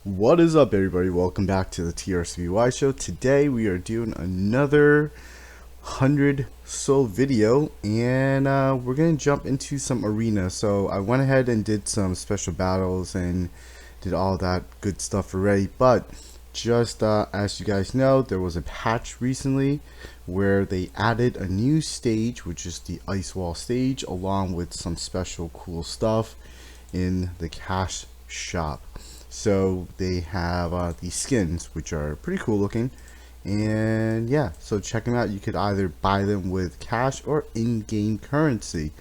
What is up, everybody? Welcome back to the TRCBY show. Today we are doing another 100 soul video, and we're gonna jump into some arena. So I went ahead and did some special battles and did all that good stuff already, but just as you guys know, there was a patch recently where they added a new stage, which is the ice wall stage, along with some special cool stuff in the cash shop. So they have these skins, which are pretty cool looking, and yeah, so check them out. You could either buy them with cash or in-game currency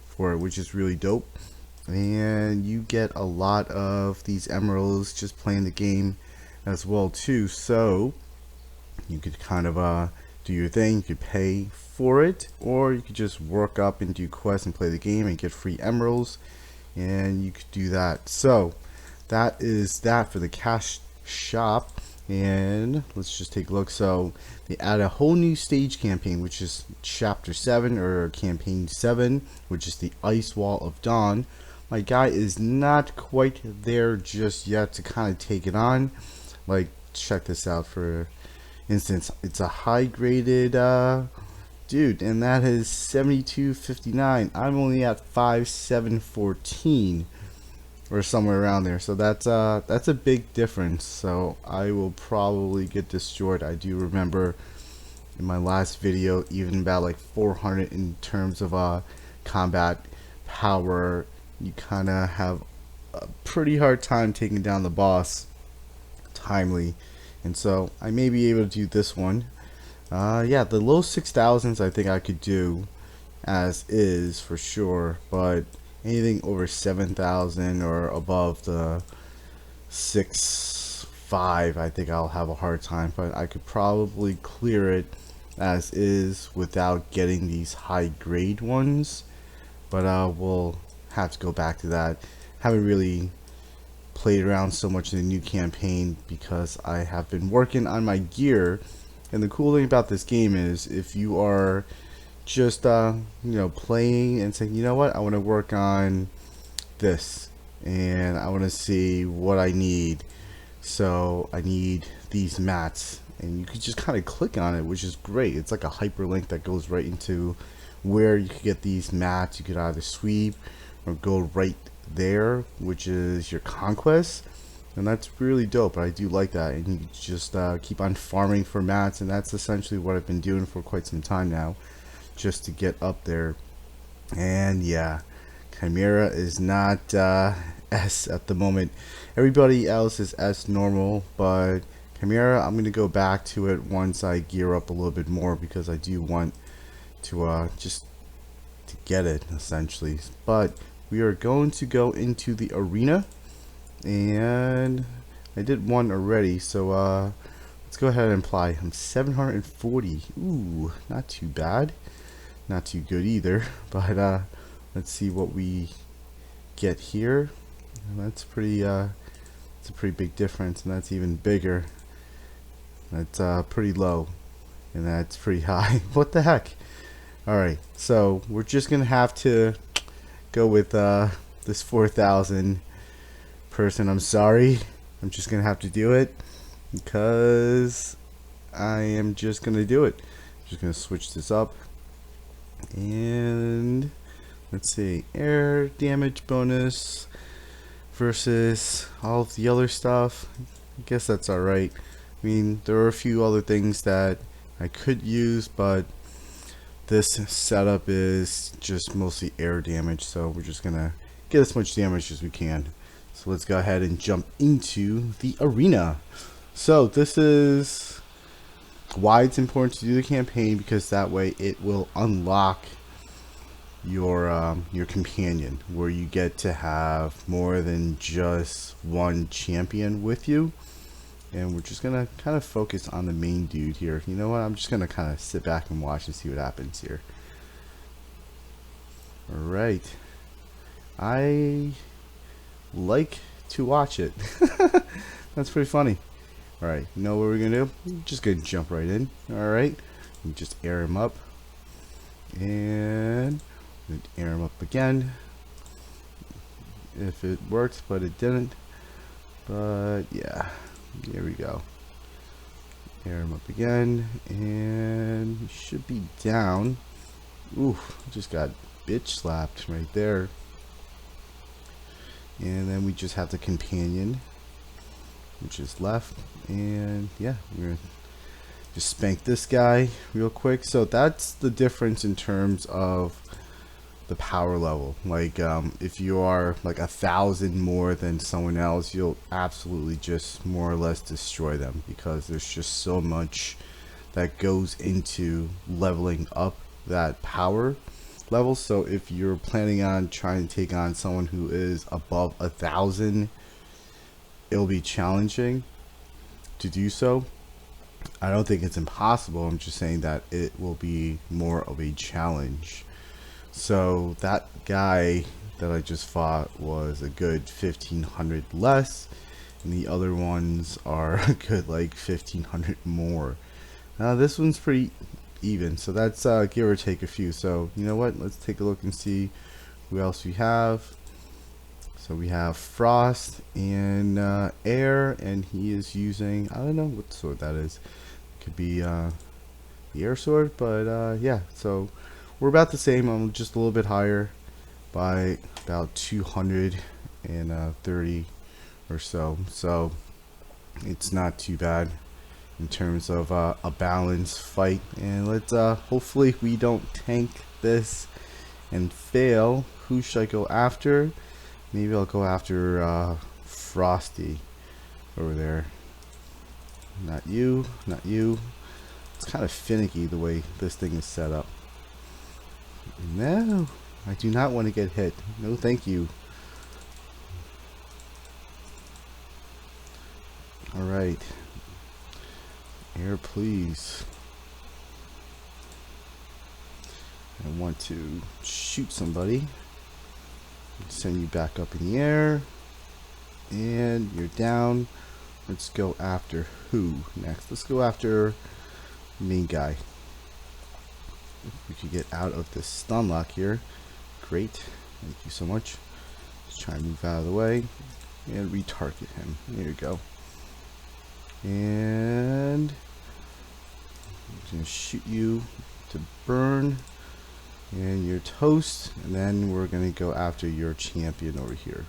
for it, which is really dope. And you get a lot of these emeralds just playing the game as well too. So you could kind of do your thing. You could pay for it, or you could just work up and do quests and play the game and get free emeralds, and you could do that. So that is that for the cash shop. And let's just take a look. So they add a whole new stage campaign, which is chapter 7 or campaign 7, which is the Ice Wall of Dawn. My guy is not quite there just yet to kind of take it on. Like, check this out. For instance, it's a high graded dude, and that is 7259. I'm only at 5714 or somewhere around there. So that's a big difference. So I will probably get destroyed. I do remember in my last video, even about like 400 in terms of combat power, you kind of have a pretty hard time taking down the boss timely. And so I may be able to do this one. Yeah, the low 6000s I think I could do as is for sure, but anything over 7,000 or above the 6.5, I think I'll have a hard time. But I could probably clear it as is without getting these high grade ones. But we'll have to go back to that. Haven't really played around so much in the new campaign because I have been working on my gear. And the cool thing about this game is if you are just playing and saying, you know what, I want to work on this and I want to see what I need, so I need these mats, and you could just kind of click on it, which is great. It's like a hyperlink that goes right into where you could get these mats. You could either sweep or go right there, which is your conquest, and that's really dope. I do like that. And you can just keep on farming for mats, and that's essentially what I've been doing for quite some time now, just to get up there. And yeah, Chimera is not S at the moment. Everybody else is S normal, but Chimera, I'm gonna go back to it once I gear up a little bit more, because I do want to just to get it essentially. But we are going to go into the arena, and I did one already, so let's go ahead and apply. I'm 740. Ooh, not too bad. Not too good either, but let's see what we get here. That's pretty it's a pretty big difference, and that's even bigger. That's pretty low, and that's pretty high. What the heck? Alright, so we're just gonna have to go with this 4,000 person. I'm sorry, I'm just gonna have to do it because I am just gonna do it. I'm just gonna switch this up. And let's see, air damage bonus versus all of the other stuff. I guess that's alright. I mean, there are a few other things that I could use, but this setup is just mostly air damage, so we're just gonna get as much damage as we can. So let's go ahead and jump into the arena. So this is why it's important to do the campaign, because that way it will unlock your companion, where you get to have more than just one champion with you. And we're just gonna kind of focus on the main dude here. You know what, I'm just gonna kind of sit back and watch and see what happens here. Alright, I like to watch it. That's pretty funny. Alright, you know what we're gonna do? We're just gonna jump right in. Alright, just air him up, and air him up again if it worked, but it didn't. But yeah, here we go. Air him up again, and he should be down. Oof, just got bitch slapped right there. And then we just have the companion, which is left. And yeah, we're gonna just spank this guy real quick. So that's the difference in terms of the power level. Like if you are like 1,000 more than someone else, you'll absolutely just more or less destroy them, because there's just so much that goes into leveling up that power level. So if you're planning on trying to take on someone who is above 1,000, it'll be challenging to do so. I don't think it's impossible. I'm just saying that it will be more of a challenge. So that guy that I just fought was a good 1,500 less, and the other ones are a good like 1,500 more. Now this one's pretty even, so that's give or take a few. So you know what, let's take a look and see who else we have. So we have Frost and Air, and he is using, I don't know what sword that is. It could be the Air sword, but yeah, so we're about the same. I'm just a little bit higher by about 230 or so. So it's not too bad in terms of a balanced fight. And let's hopefully we don't tank this and fail. Who should I go after? Maybe I'll go after Frosty over there. Not you, not you. It's kind of finicky the way this thing is set up. No, I do not want to get hit. No, thank you. Alright. Air, please. I want to shoot somebody. Send you back up in the air. And you're down. Let's go after who next? Let's go after main guy. If we could get out of this stun lock here. Great. Thank you so much. Let's try and move out of the way. And retarget him. There you go. And I'm going to shoot you to burn. And you're toast. And then we're going to go after your champion over here.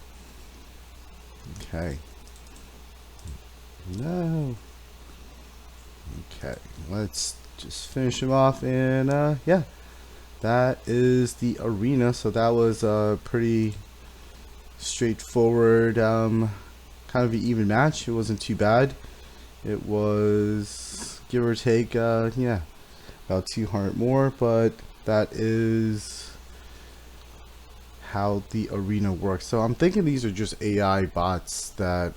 Okay. No. Okay. Let's just finish him off. And yeah. That is the arena. So that was a pretty straightforward, kind of an even match. It wasn't too bad. It was, give or take, yeah, about 200 more, but that is how the arena works. So I'm thinking these are just AI bots that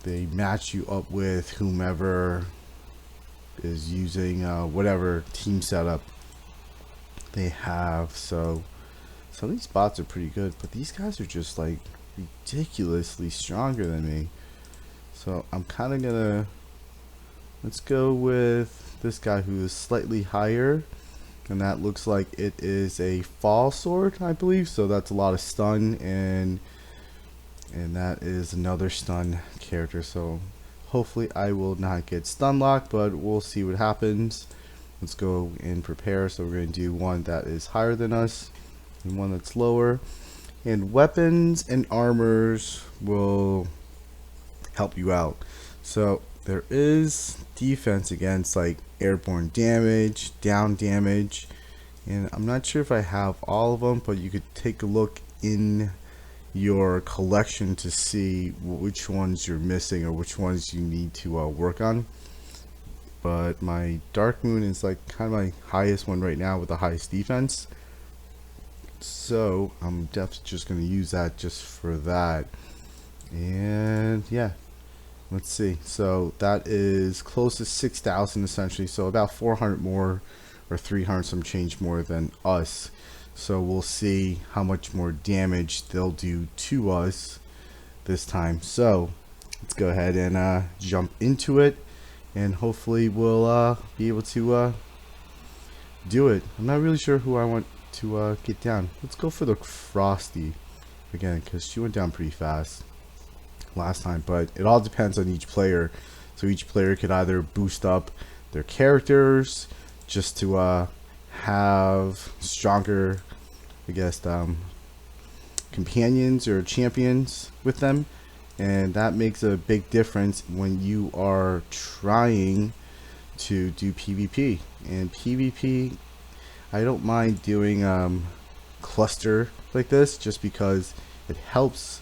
they match you up with whomever is using whatever team setup they have. So some of these bots are pretty good, but these guys are just like ridiculously stronger than me. So I'm kind of gonna, let's go with this guy who is slightly higher, and that looks like it is a fall sword, I believe. So that's a lot of stun, and that is another stun character. So hopefully I will not get stun locked, but we'll see what happens. Let's go and prepare. So we're going to do one that is higher than us and one that's lower, and weapons and armors will help you out. So there is defense against like airborne damage, down damage, and I'm not sure if I have all of them, but you could take a look in your collection to see which ones you're missing or which ones you need to work on. But my Dark Moon is like kind of my highest one right now with the highest defense, so I'm definitely just going to use that just for that. And yeah, let's see. So that is close to 6,000 essentially. So about 400 more or 300 some change more than us. So we'll see how much more damage they'll do to us this time. So let's go ahead and jump into it, and hopefully we'll be able to do it. I'm not really sure who I want to get down. Let's go for the Frosty again, because she went down pretty fast. last time, but it all depends on each player. So each player could either boost up their characters just to have stronger, I guess, companions or champions with them, and that makes a big difference when you are trying to do PvP. And PvP, I don't mind doing cluster like this just because it helps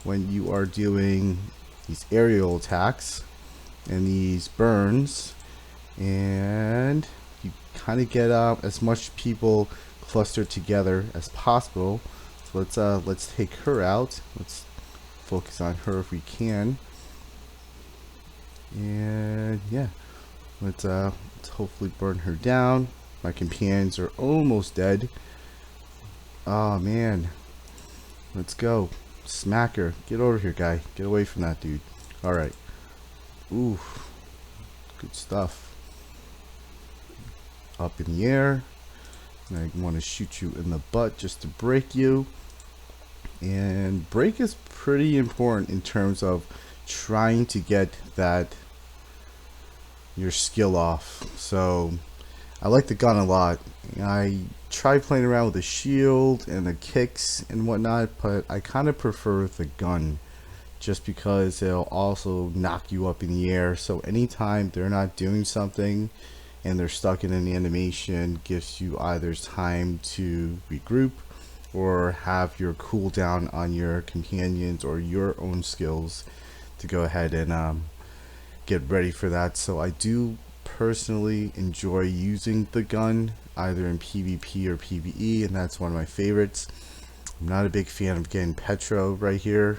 when you are doing these aerial attacks and these burns, and you kind of get as much people clustered together as possible. So let's take her out. Let's focus on her if we can, and yeah, let's hopefully burn her down. My companions are almost dead. Oh man, let's go. Smack her. Get over here, guy. Get away from that dude. Alright. Ooh. Good stuff. Up in the air. And I want to shoot you in the butt just to break you. And break is pretty important in terms of trying to get your skill off. So I like the gun a lot. I tried playing around with the shield and the kicks and whatnot, but I kind of prefer the gun just because it'll also knock you up in the air. So anytime they're not doing something and they're stuck in an animation, gives you either time to regroup or have your cooldown on your companions or your own skills to go ahead and get ready for that. So I do personally enjoy using the gun either in PvP or PvE, and that's one of my favorites. I'm not a big fan of getting Petro right here,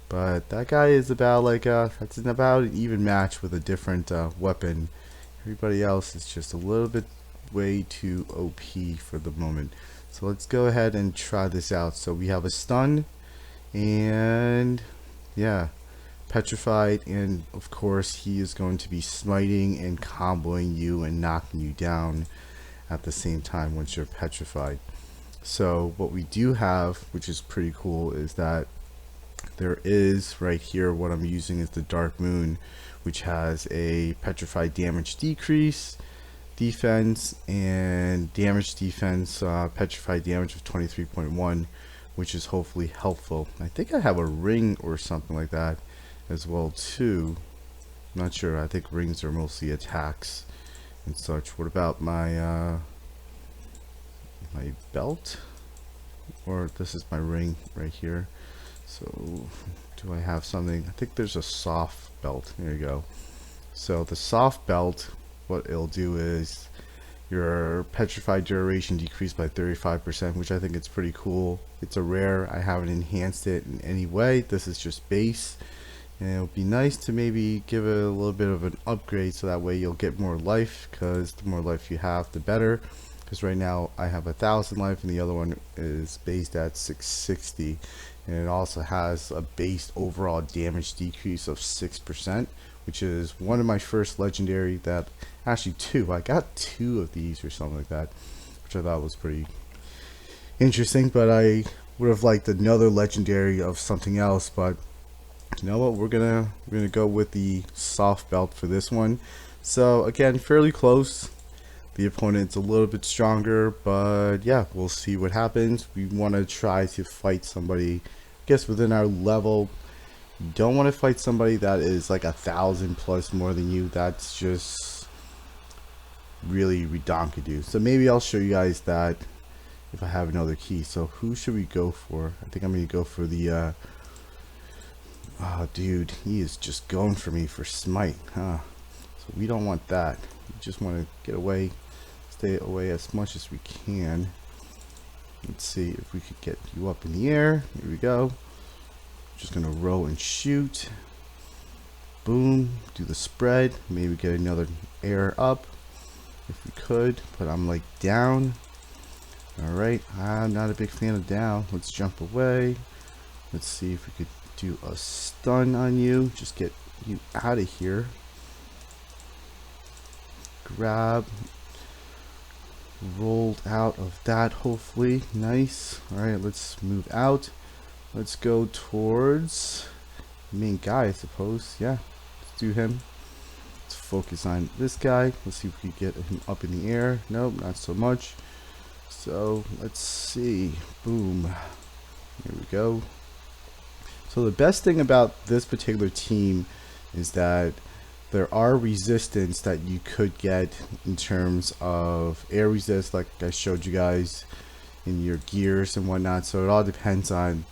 but that guy is about like that's about an even match with a different weapon. Everybody else is just a little bit way too OP for the moment. So let's go ahead and try this out. So we have a stun, and yeah, petrified, and of course he is going to be smiting and comboing you and knocking you down at the same time once you're petrified. So what we do have, which is pretty cool, is that there is right here, what I'm using is the Dark Moon, which has a petrified damage decrease, defense, and damage defense, petrified damage of 23.1, which is hopefully helpful. I think I have a ring or something like that as well too. I'm not sure. I think rings are mostly attacks and such. What about my my belt? Or this is my ring right here. So do I have something? I think there's a soft belt. There you go. So the soft belt, what it'll do is your petrified duration decreased by 35%, which I think it's pretty cool. It's a rare. I haven't enhanced it in any way. This is just base. And it would be nice to maybe give it a little bit of an upgrade so that way you'll get more life, because the more life you have the better. Because right now I have 1,000 life and the other one is based at 660, and it also has a base overall damage decrease of 6%, which is one of my first legendary that actually I got 2 of these or something like that, which I thought was pretty interesting. But I would have liked another legendary of something else, but you know what, we're gonna go with the soft belt for this one. So again, fairly close. The opponent's a little bit stronger, but yeah, we'll see what happens. We want to try to fight somebody, I guess, within our level. You don't want to fight somebody that is like 1,000 plus more than you. That's just really redonkadoo. So maybe I'll show you guys that if I have another key. So who should we go for? I think I'm gonna go for the oh dude, he is just going for me for smite, huh? So we don't want that. We just want to get away, stay away as much as we can. Let's see if we could get you up in the air. Here we go. Just gonna roll and shoot. Boom. Do the spread. Maybe get another air up if we could, but I'm like down. Alright, I'm not a big fan of down. Let's jump away. Let's see if we could do a stun on you. Just get you out of here. Grab. Rolled out of that, hopefully. Nice. Alright, let's move out. Let's go towards main guy, I suppose. Yeah, let's do him. Let's focus on this guy. Let's see if we can get him up in the air. Nope, not so much. So let's see. Boom. Here we go. So the best thing about this particular team is that there are resistance that you could get in terms of air resist, like I showed you guys in your gears and whatnot. So it all depends on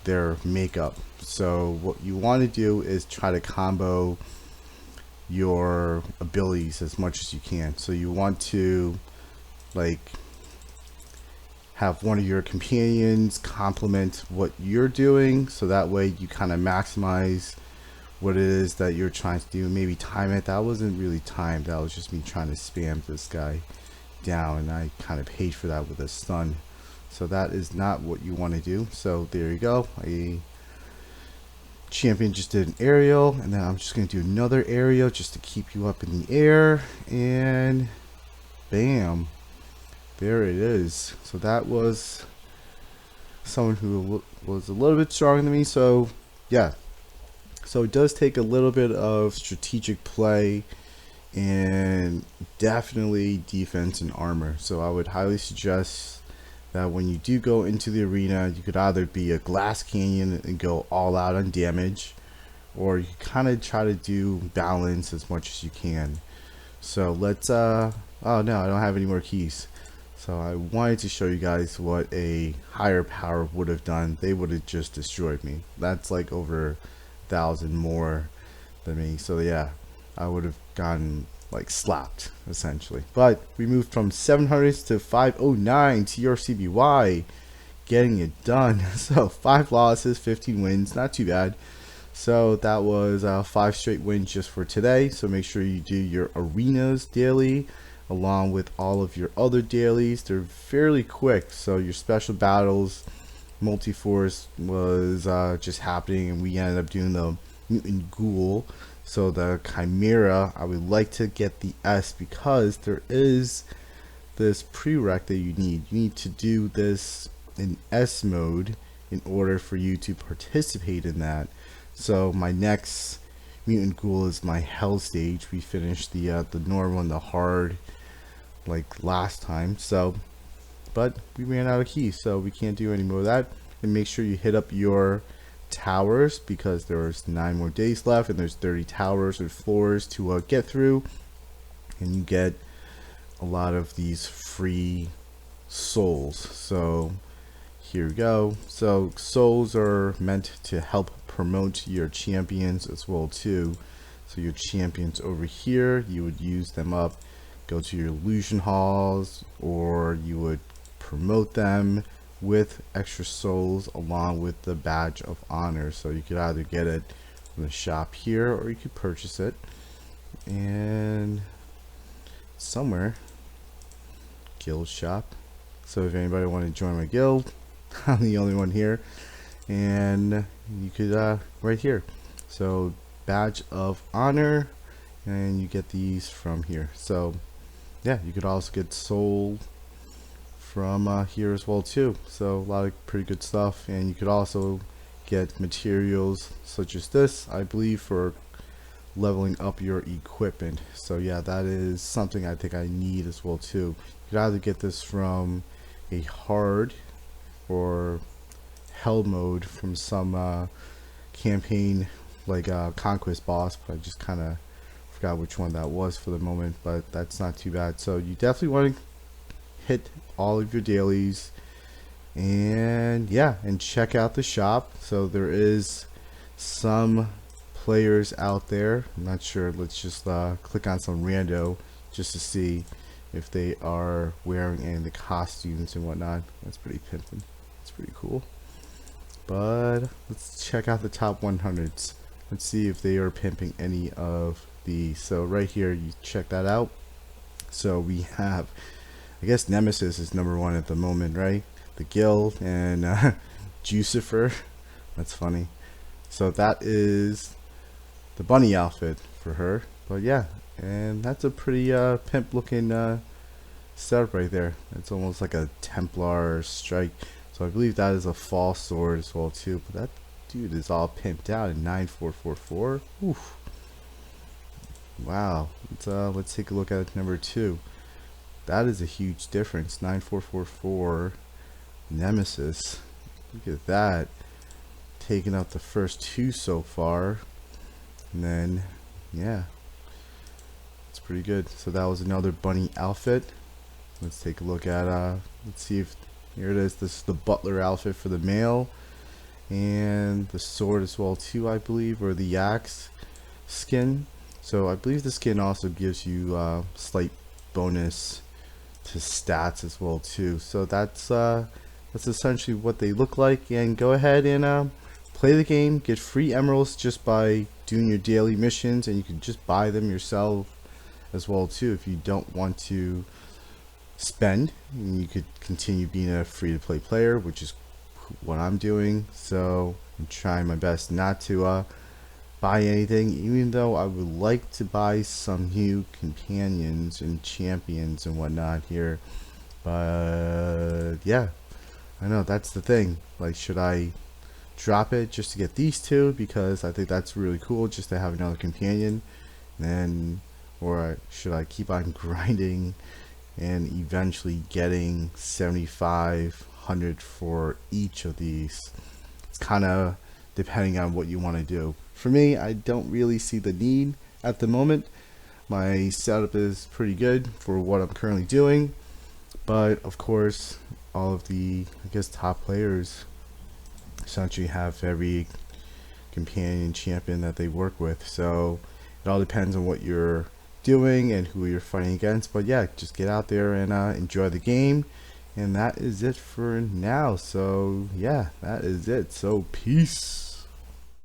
their makeup. So what you want to do is try to combo your abilities as much as you can. So you want to like have one of your companions complement what you're doing, so that way you kind of maximize what it is that you're trying to do. Maybe time it. That wasn't really timed. That was just me trying to spam this guy down, and I kind of paid for that with a stun. So that is not what you want to do. So there you go. A champion just did an aerial, and then I'm just going to do another aerial just to keep you up in the air, and bam, there it is. So that was someone who was a little bit stronger than me. So yeah, so it does take a little bit of strategic play and definitely defense and armor. So I would highly suggest that when you do go into the arena, you could either be a glass canyon and go all out on damage, or you kind of try to do balance as much as you can. So let's oh no, I don't have any more keys. So I wanted to show you guys what a higher power would have done. They would have just destroyed me. That's like over 1,000 more than me. So yeah, I would have gotten like slapped essentially. But we moved from 700s to 509 TRCBY, getting it done. So 5 losses, 15 wins, not too bad. So that was 5 straight wins just for today. So make sure you do your arenas daily along with all of your other dailies. They're fairly quick. So your special battles, multi-force was just happening, and we ended up doing the mutant ghoul. So the chimera, I would like to get the S because there is this prereq that you need. You need to do this in S mode in order for you to participate in that. So my next mutant ghoul is my hell stage. We finished the normal and the hard like last time. So but we ran out of keys, so we can't do any more of that. And make sure you hit up your towers because there's 9 more days left, and there's 30 towers or floors to get through, and you get a lot of these free souls. So here we go. So souls are meant to help promote your champions as well too. So your champions over here, you would use them up, go to your illusion halls, or you would promote them with extra souls along with the badge of honor. So you could either get it from the shop here, or you could purchase it and somewhere guild shop. So if anybody want to join my guild, I'm the only one here, and you could right here. So badge of honor, and you get these from here. So yeah, you could also get soul from here as well too. So a lot of pretty good stuff, and you could also get materials such as this, I believe, for leveling up your equipment. So yeah, that is something I think I need as well too. You could either get this from a hard or hell mode from some campaign like conquest boss, but I just kind of forgot which one that was for the moment, but that's not too bad. So you definitely want to hit all of your dailies, and yeah, and check out the shop. So there is some players out there, I'm not sure, let's just click on some rando just to see if they are wearing any of the costumes and whatnot. That's pretty pimpin', it's pretty cool. But let's check out the top 100s. Let's see if they are pimping any of these. So right here, you check that out. So we have, I guess Nemesis is #1 at the moment, right? The guild and Jucifer. That's funny. So that is the bunny outfit for her. But yeah, and that's a pretty pimp looking setup right there. It's almost like a Templar strike. So I believe that is a false sword as well too. But that dude is all pimped out in 9444. Oof. Wow. Let's take a look at number 2. That is a huge difference. 9444 Nemesis. Look at that. Taking out the first 2 so far. And then, yeah. It's pretty good. So that was another bunny outfit. Let's take a look at, let's see if, here it is. This is the butler outfit for the male. And the sword as well too, I believe, or the axe skin. So I believe the skin also gives you slight bonus to stats as well too. So that's essentially what they look like. And go ahead and play the game, get free emeralds just by doing your daily missions, and you can just buy them yourself as well too if you don't want to spend. And you could continue being a free-to-play player, which is what I'm doing. So I'm trying my best not to buy anything, even though I would like to buy some new companions and champions and whatnot here. But yeah, I know that's the thing. Like, should I drop it just to get these 2 because I think that's really cool just to have another companion, then, or should I keep on grinding and eventually getting 7,500 for each of these? It's kind of depending on what you want to do. For me, I don't really see the need at the moment. My setup is pretty good for what I'm currently doing, but of course all of the, I guess, top players essentially have every companion champion that they work with, so it all depends on what you're doing and who you're fighting against. But yeah, just get out there and enjoy the game, and that is it for now. So yeah, that is it. So peace.